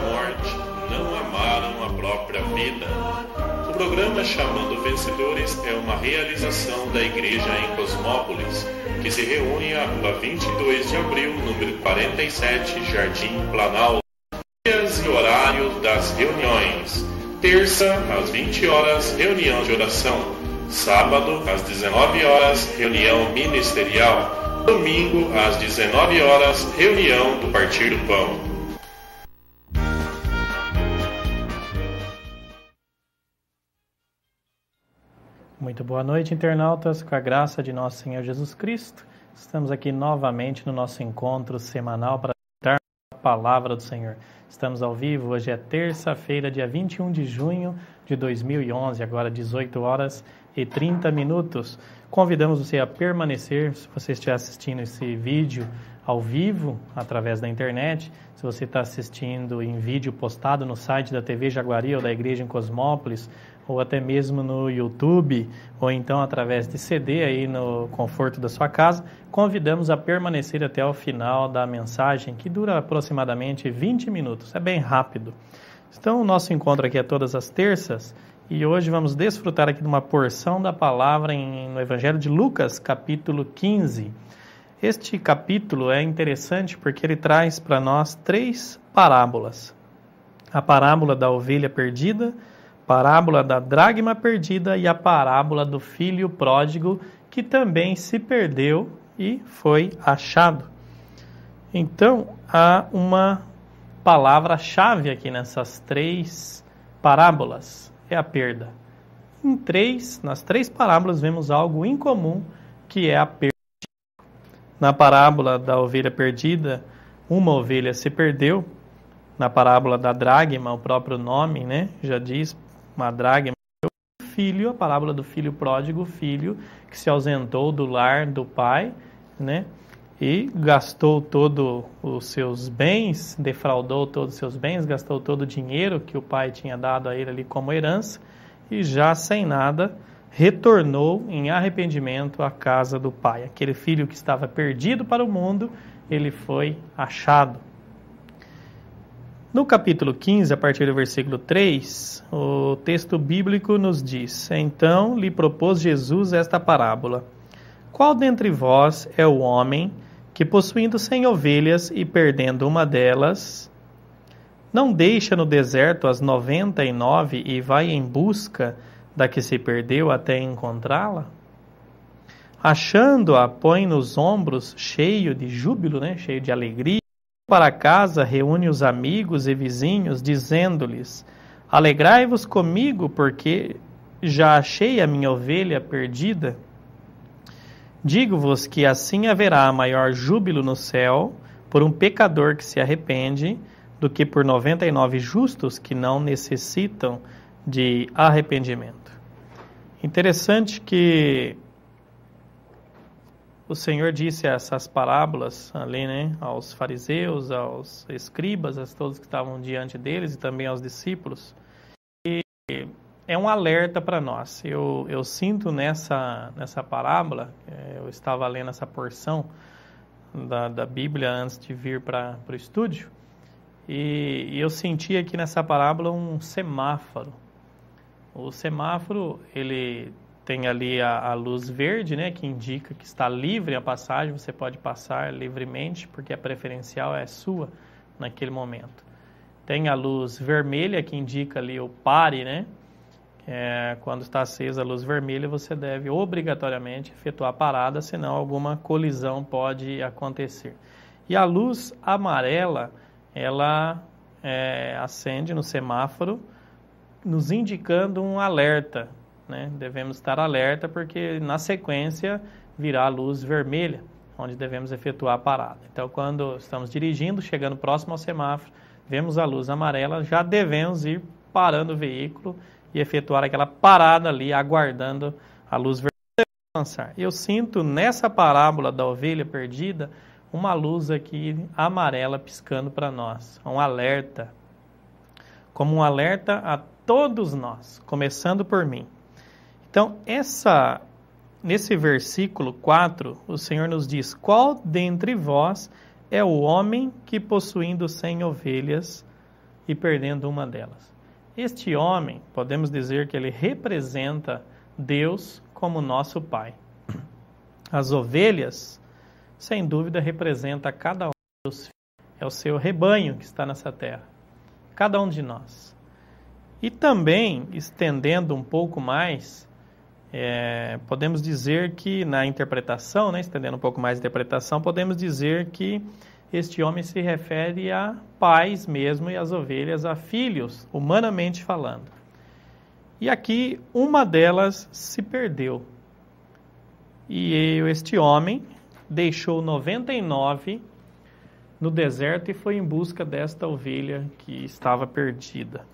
morte, não amaram a própria vida. O programa Chamando Vencedores é uma realização da Igreja em Cosmópolis, que se reúne à Rua 22 de Abril, número 47, Jardim Planalto. Dias e horários das reuniões: terça, às 20 horas, reunião de oração; sábado, às 19 horas, reunião ministerial; domingo, às 19 horas, reunião do Partir do Pão. Muito boa noite, internautas, com a graça de nosso Senhor Jesus Cristo. Estamos aqui novamente no nosso encontro semanal para dar a palavra do Senhor. Estamos ao vivo, hoje é terça-feira, dia 21 de junho de 2011, agora 18 horas e 30 minutos. Convidamos você a permanecer, se você estiver assistindo esse vídeo ao vivo, através da internet, se você está assistindo em vídeo postado no site da TV Jaguari ou da Igreja em Cosmópolis, ou até mesmo no YouTube, ou então através de CD aí no conforto da sua casa, convidamos a permanecer até o final da mensagem, que dura aproximadamente 20 minutos, é bem rápido. Então, o nosso encontro aqui é todas as terças, e hoje vamos desfrutar aqui de uma porção da palavra no Evangelho de Lucas, capítulo 15. Este capítulo é interessante porque ele traz para nós 3 parábolas. A parábola da ovelha perdida, parábola da dracma perdida e a parábola do filho pródigo, que também se perdeu e foi achado. Então, há uma palavra-chave aqui nessas 3 parábolas, é a perda. Nas 3 parábolas vemos algo em comum, que é a perda. Na parábola da ovelha perdida, uma ovelha se perdeu. Na parábola da dracma, o próprio nome, já diz, uma dracma, o filho, a parábola do filho pródigo, o filho que se ausentou do lar do pai, e gastou todos os seus bens, defraudou todos os seus bens, gastou todo o dinheiro que o pai tinha dado a ele ali como herança, e já sem nada, retornou em arrependimento à casa do pai. Aquele filho que estava perdido para o mundo, ele foi achado. No capítulo 15, a partir do versículo 3, o texto bíblico nos diz: Então lhe propôs Jesus esta parábola: Qual dentre vós é o homem que, possuindo 100 ovelhas e perdendo uma delas, não deixa no deserto as 99 e vai em busca da que se perdeu até encontrá-la? Achando-a, põe nos ombros, cheio de júbilo, cheio de alegria. Para casa, reúne os amigos e vizinhos, dizendo-lhes: Alegrai-vos comigo, porque já achei a minha ovelha perdida. Digo-vos que assim haverá maior júbilo no céu por um pecador que se arrepende, do que por 99 justos que não necessitam de arrependimento. Interessante que o Senhor disse essas parábolas ali, aos fariseus, aos escribas, a todos que estavam diante deles e também aos discípulos. E é um alerta para nós. Eu sinto nessa parábola, eu estava lendo essa porção da Bíblia antes de vir para o estúdio, e eu senti aqui nessa parábola um semáforo. O semáforo, ele tem ali a luz verde, que indica que está livre a passagem, você pode passar livremente, porque a preferencial é sua naquele momento. Tem a luz vermelha, que indica ali o pare, quando está acesa a luz vermelha, você deve obrigatoriamente efetuar a parada, senão alguma colisão pode acontecer. E a luz amarela, ela acende no semáforo, nos indicando um alerta. Devemos estar alerta porque na sequência virá a luz vermelha, onde devemos efetuar a parada. Então, quando estamos dirigindo, chegando próximo ao semáforo, vemos a luz amarela, já devemos ir parando o veículo e efetuar aquela parada ali, aguardando a luz vermelha avançar. Eu sinto nessa parábola da ovelha perdida uma luz aqui amarela piscando para nós, um alerta, como um alerta a todos nós, começando por mim. Então, nesse versículo 4, o Senhor nos diz: Qual dentre vós é o homem que, possuindo 100 ovelhas, e perdendo uma delas. Este homem, podemos dizer que ele representa Deus como nosso Pai. As ovelhas, sem dúvida, representa cada um dos filhos. É o seu rebanho que está nessa terra. Cada um de nós. E também, estendendo um pouco mais, podemos dizer que na interpretação, estendendo um pouco mais a interpretação, podemos dizer que este homem se refere a pais mesmo e as ovelhas a filhos, humanamente falando. E aqui uma delas se perdeu. E este homem deixou 99 no deserto e foi em busca desta ovelha que estava perdida.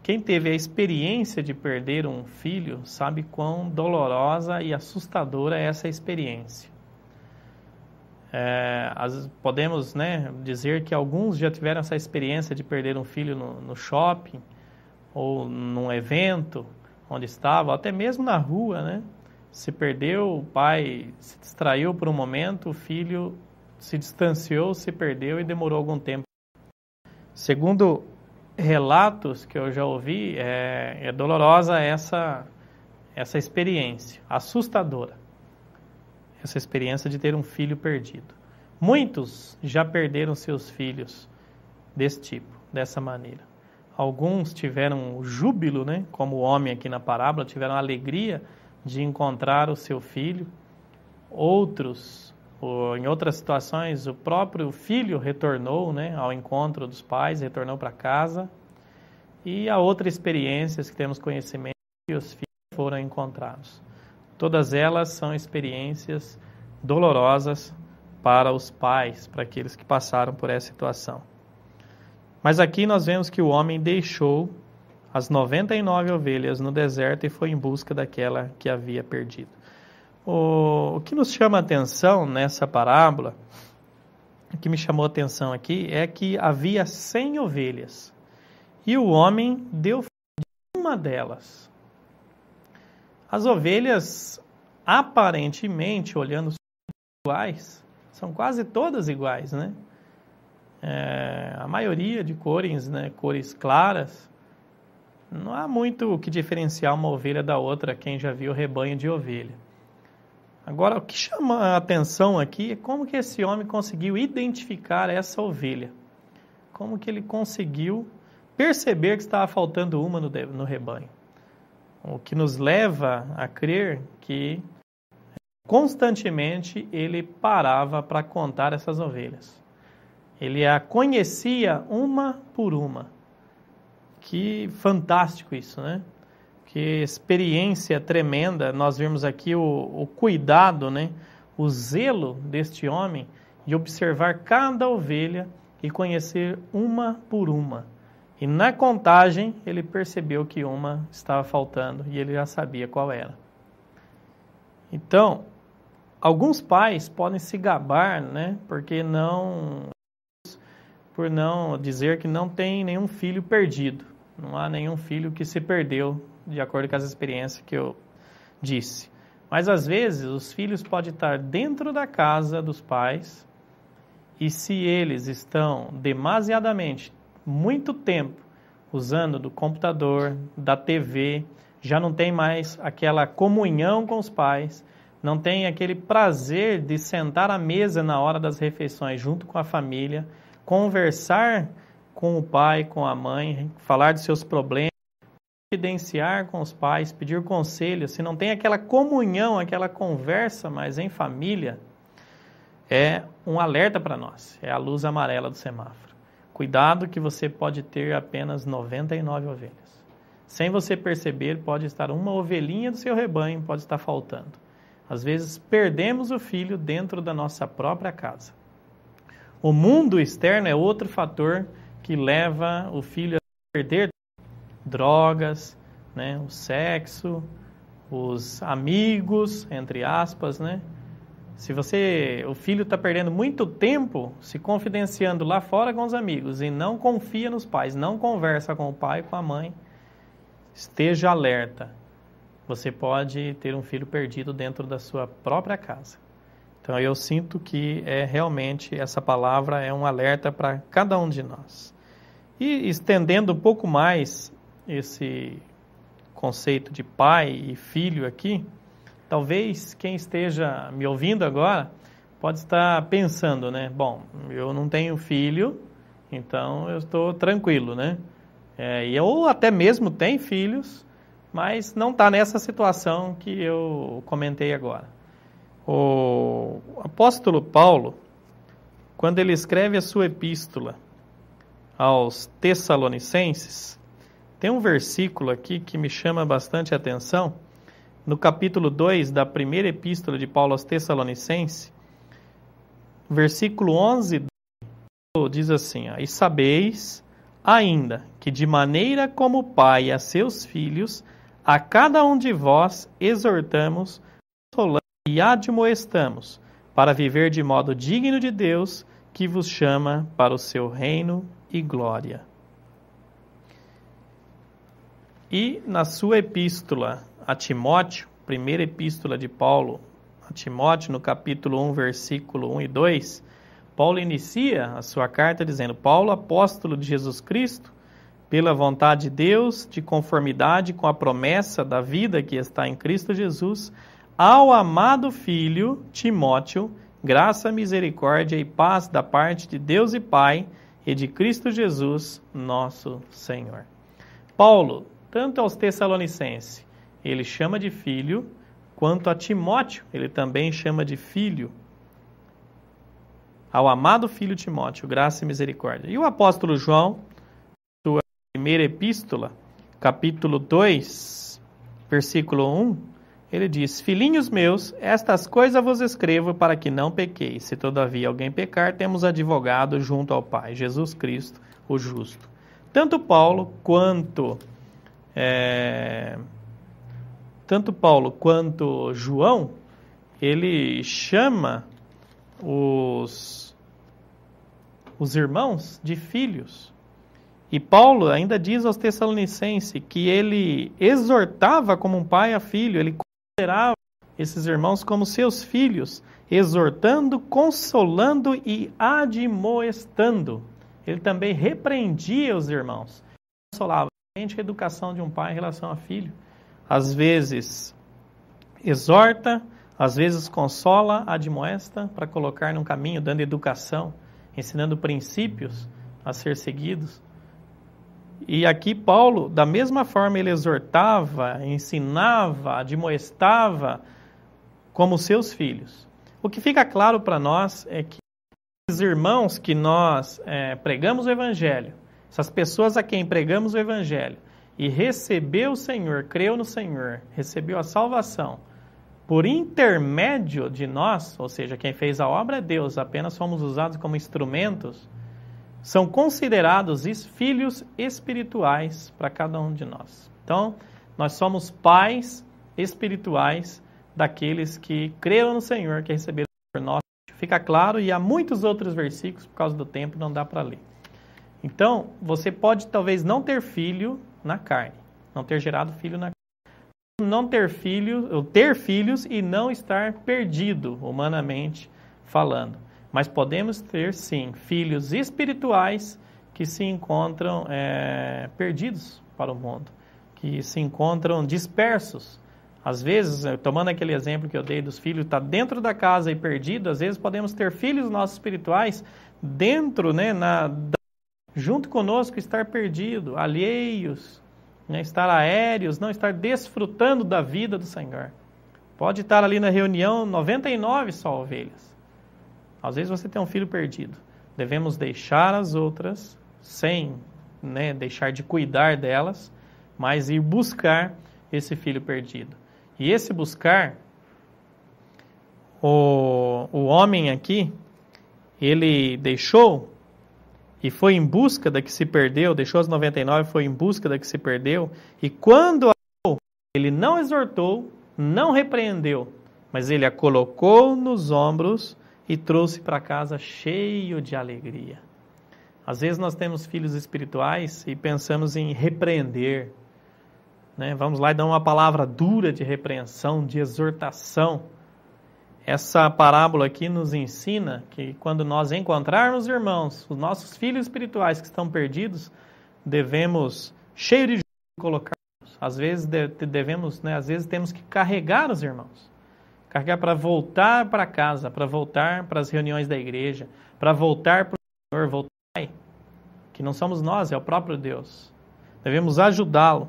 Quem teve a experiência de perder um filho sabe quão dolorosa e assustadora é essa experiência. Podemos dizer que alguns já tiveram essa experiência de perder um filho no shopping ou num evento onde estava, até mesmo na rua, Se perdeu, o pai se distraiu por um momento, o filho se distanciou, se perdeu e demorou algum tempo. Segundo relatos que eu já ouvi, é dolorosa essa experiência, assustadora. Essa experiência de ter um filho perdido. Muitos já perderam seus filhos desse tipo, dessa maneira. Alguns tiveram o júbilo, como o homem aqui na parábola, tiveram a alegria de encontrar o seu filho. Outros, em outras situações, o próprio filho retornou ao encontro dos pais, retornou para casa. E há outras experiências que temos conhecimento que os filhos foram encontrados. Todas elas são experiências dolorosas para os pais, para aqueles que passaram por essa situação. Mas aqui nós vemos que o homem deixou as 99 ovelhas no deserto e foi em busca daquela que havia perdido. O que nos chama a atenção nessa parábola, o que me chamou a atenção aqui, é que havia 100 ovelhas e o homem deu uma delas. As ovelhas, aparentemente, olhando iguais, são quase todas iguais, a maioria de cores, cores claras. Não há muito o que diferenciar uma ovelha da outra, quem já viu rebanho de ovelha. Agora, o que chama a atenção aqui é como que esse homem conseguiu identificar essa ovelha. Como que ele conseguiu perceber que estava faltando uma no rebanho. O que nos leva a crer que constantemente ele parava para contar essas ovelhas. Ele a conhecia uma por uma. Que fantástico isso, Que experiência tremenda. Nós vemos aqui o cuidado, o zelo deste homem de observar cada ovelha e conhecer uma por uma. E na contagem ele percebeu que uma estava faltando e ele já sabia qual era. Então, alguns pais podem se gabar, por não dizer que não tem nenhum filho perdido. Não há nenhum filho que se perdeu, de acordo com as experiências que eu disse. Mas às vezes os filhos podem estar dentro da casa dos pais e se eles estão demasiadamente, muito tempo, usando do computador, da TV, já não tem mais aquela comunhão com os pais, não tem aquele prazer de sentar à mesa na hora das refeições junto com a família, conversar com o pai, com a mãe, falar de seus problemas, confidenciar com os pais, pedir conselho. Se não tem aquela comunhão, aquela conversa, mas em família, é um alerta para nós, é a luz amarela do semáforo. Cuidado que você pode ter apenas 99 ovelhas. Sem você perceber, pode estar uma ovelhinha do seu rebanho, pode estar faltando. Às vezes, perdemos o filho dentro da nossa própria casa. O mundo externo é outro fator que leva o filho a perder drogas, o sexo, os amigos, entre aspas, Se o filho está perdendo muito tempo se confidenciando lá fora com os amigos e não confia nos pais, não conversa com o pai e com a mãe, esteja alerta. Você pode ter um filho perdido dentro da sua própria casa. Então Então eu sinto que realmente essa palavra é um alerta para cada um de nós. E estendendo um pouco mais esse conceito de pai e filho aqui, talvez quem esteja me ouvindo agora pode estar pensando, né? Bom, eu não tenho filho, então eu estou tranquilo, né? E eu até mesmo tenho filhos, mas não está nessa situação que eu comentei agora. O apóstolo Paulo, quando ele escreve a sua epístola aos Tessalonicenses, tem um versículo aqui que me chama bastante atenção. No capítulo 2 da primeira epístola de Paulo aos Tessalonicenses, versículo 11, diz assim, e sabeis ainda que de maneira como o Pai a seus filhos, a cada um de vós exortamos, consolamos e admoestamos, para viver de modo digno de Deus, que vos chama para o seu reino e glória. E na sua epístola a Timóteo, primeira epístola de Paulo a Timóteo, no capítulo 1, versículo 1 e 2, Paulo inicia a sua carta dizendo, Paulo, apóstolo de Jesus Cristo, pela vontade de Deus, de conformidade com a promessa da vida que está em Cristo Jesus, ao amado filho Timóteo, graça, misericórdia e paz da parte de Deus e Pai e de Cristo Jesus, nosso Senhor. Paulo, tanto aos Tessalonicenses, ele chama de filho, quanto a Timóteo, ele também chama de filho. Ao amado filho Timóteo, graça e misericórdia. E o apóstolo João, sua primeira epístola, capítulo 2, versículo 1, ele diz, filhinhos meus, estas coisas vos escrevo para que não pequeis. Se todavia alguém pecar, temos advogado junto ao Pai, Jesus Cristo, o justo. Tanto Paulo quanto João, ele chama os irmãos de filhos. E Paulo ainda diz aos Tessalonicenses que ele exortava como um pai a filho, ele considerava esses irmãos como seus filhos, exortando, consolando e admoestando. Ele também repreendia os irmãos, consolava. A educação de um pai em relação a filho. Às vezes exorta, às vezes consola, admoesta, para colocar num caminho, dando educação, ensinando princípios a ser seguidos. E aqui Paulo, da mesma forma, ele exortava, ensinava, admoestava como seus filhos. O que fica claro para nós é que os irmãos que nós pregamos o Evangelho, essas pessoas a quem pregamos o Evangelho e recebeu o Senhor, creu no Senhor, recebeu a salvação, por intermédio de nós, ou seja, quem fez a obra é Deus, apenas fomos usados como instrumentos, são considerados filhos espirituais para cada um de nós. Então, nós somos pais espirituais daqueles que creram no Senhor, que receberam por nós. Fica claro, e há muitos outros versículos, por causa do tempo, não dá para ler. Então, você pode talvez não ter filho na carne, não ter gerado filho na carne, não ter filho, ou ter filhos e não estar perdido, humanamente falando. Mas podemos ter, sim, filhos espirituais que se encontram perdidos para o mundo, que se encontram dispersos. Às vezes, tomando aquele exemplo que eu dei dos filhos, está dentro da casa e perdido, às vezes podemos ter filhos nossos espirituais dentro, junto conosco, estar perdido, alheios, estar aéreos, não estar desfrutando da vida do Senhor. Pode estar ali na reunião 99 só ovelhas. Às vezes você tem um filho perdido. Devemos deixar as outras sem deixar de cuidar delas, mas ir buscar esse filho perdido. E esse buscar, o homem aqui, ele deixou e foi em busca da que se perdeu, deixou as 99 e foi em busca da que se perdeu, e quando ele não exortou, não repreendeu, mas ele a colocou nos ombros e trouxe para casa cheio de alegria. Às vezes nós temos filhos espirituais e pensamos em repreender, Vamos lá e dar uma palavra dura de repreensão, de exortação. Essa parábola aqui nos ensina que quando nós encontrarmos irmãos, os nossos filhos espirituais que estão perdidos, devemos, cheio de juízo, colocar. Às vezes devemos, às vezes temos que carregar os irmãos. Carregar para voltar para casa, para voltar para as reuniões da igreja, para voltar para o Senhor, voltar, que não somos nós, é o próprio Deus. Devemos ajudá-lo.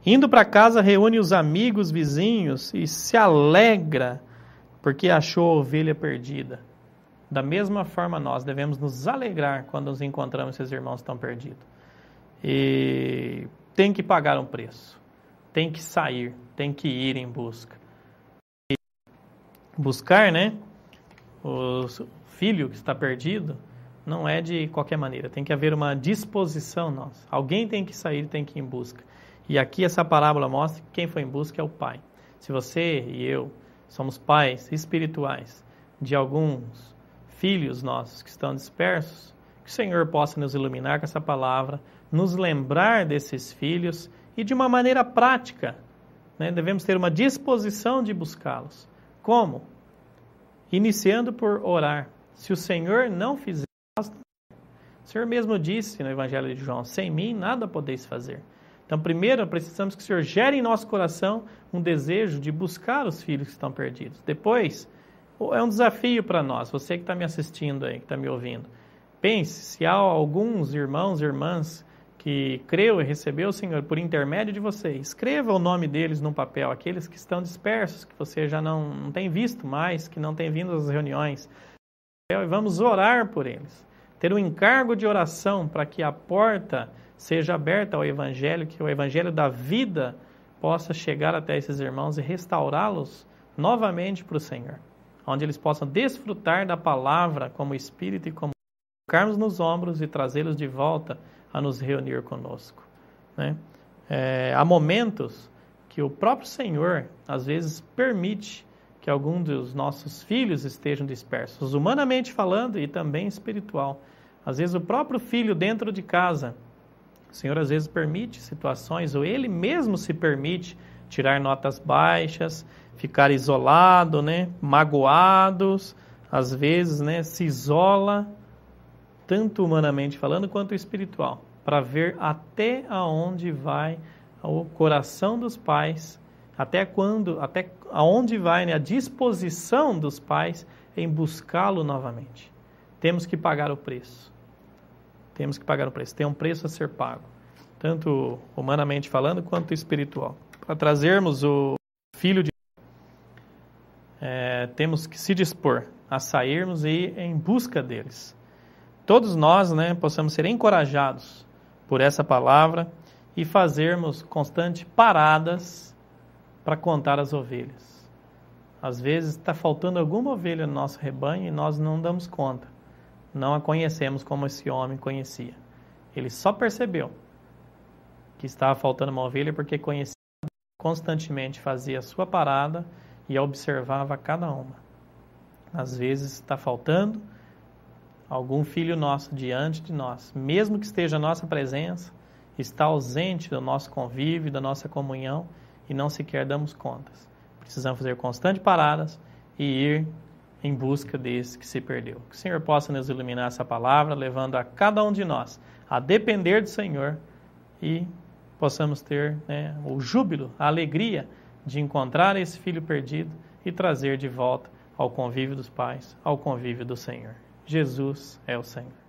Indo para casa, reúne os amigos, vizinhos e se alegra porque achou a ovelha perdida. Da mesma forma, nós devemos nos alegrar quando nos encontramos esses irmãos que estão perdidos. E tem que pagar um preço. Tem que sair, tem que ir em busca. E buscar, o filho que está perdido, não é de qualquer maneira. Tem que haver uma disposição nossa. Alguém tem que sair, tem que ir em busca. E aqui essa parábola mostra que quem foi em busca é o Pai. Se você e eu somos pais espirituais de alguns filhos nossos que estão dispersos, que o Senhor possa nos iluminar com essa palavra, nos lembrar desses filhos e de uma maneira prática, devemos ter uma disposição de buscá-los. Como? Iniciando por orar. Se o Senhor não fizer, o Senhor mesmo disse no Evangelho de João, sem mim nada podeis fazer. Então, primeiro, precisamos que o Senhor gere em nosso coração um desejo de buscar os filhos que estão perdidos. Depois, é um desafio para nós, você que está me assistindo aí, que está me ouvindo. Pense, se há alguns irmãos e irmãs que creu e recebeu o Senhor por intermédio de você, escreva o nome deles num papel, aqueles que estão dispersos, que você já não tem visto mais, que não tem vindo às reuniões. E vamos orar por eles. Ter um encargo de oração para que a porta seja aberta ao Evangelho, que o Evangelho da vida possa chegar até esses irmãos e restaurá-los novamente para o Senhor. Onde eles possam desfrutar da palavra como Espírito e como colocarmos nos ombros e trazê-los de volta a nos reunir conosco. Há momentos que o próprio Senhor, às vezes, permite que algum dos nossos filhos estejam dispersos, humanamente falando e também espiritual. Às vezes o próprio filho dentro de casa, o Senhor às vezes permite situações, ou Ele mesmo se permite tirar notas baixas, ficar isolado, magoados, às vezes se isola, tanto humanamente falando quanto espiritual, para ver até aonde vai o coração dos pais, até aonde vai a disposição dos pais em buscá-lo novamente. Temos que pagar o preço. Temos que pagar o preço. Tem um preço a ser pago, tanto humanamente falando quanto espiritual. Para trazermos o Filho de Deus, temos que se dispor a sairmos e ir em busca deles. Todos nós possamos ser encorajados por essa palavra e fazermos constantes paradas para contar as ovelhas. Às vezes está faltando alguma ovelha no nosso rebanho e nós não damos conta. Não a conhecemos como esse homem conhecia. Ele só percebeu que estava faltando uma ovelha porque conhecia constantemente, fazia a sua parada e observava cada uma. Às vezes está faltando algum filho nosso diante de nós, mesmo que esteja a nossa presença, está ausente do nosso convívio, da nossa comunhão e não sequer damos contas. Precisamos fazer constantes paradas e ir em busca desse que se perdeu. Que o Senhor possa nos iluminar essa palavra, levando a cada um de nós a depender do Senhor e possamos ter o júbilo, a alegria de encontrar esse filho perdido e trazer de volta ao convívio dos pais, ao convívio do Senhor. Jesus é o Senhor.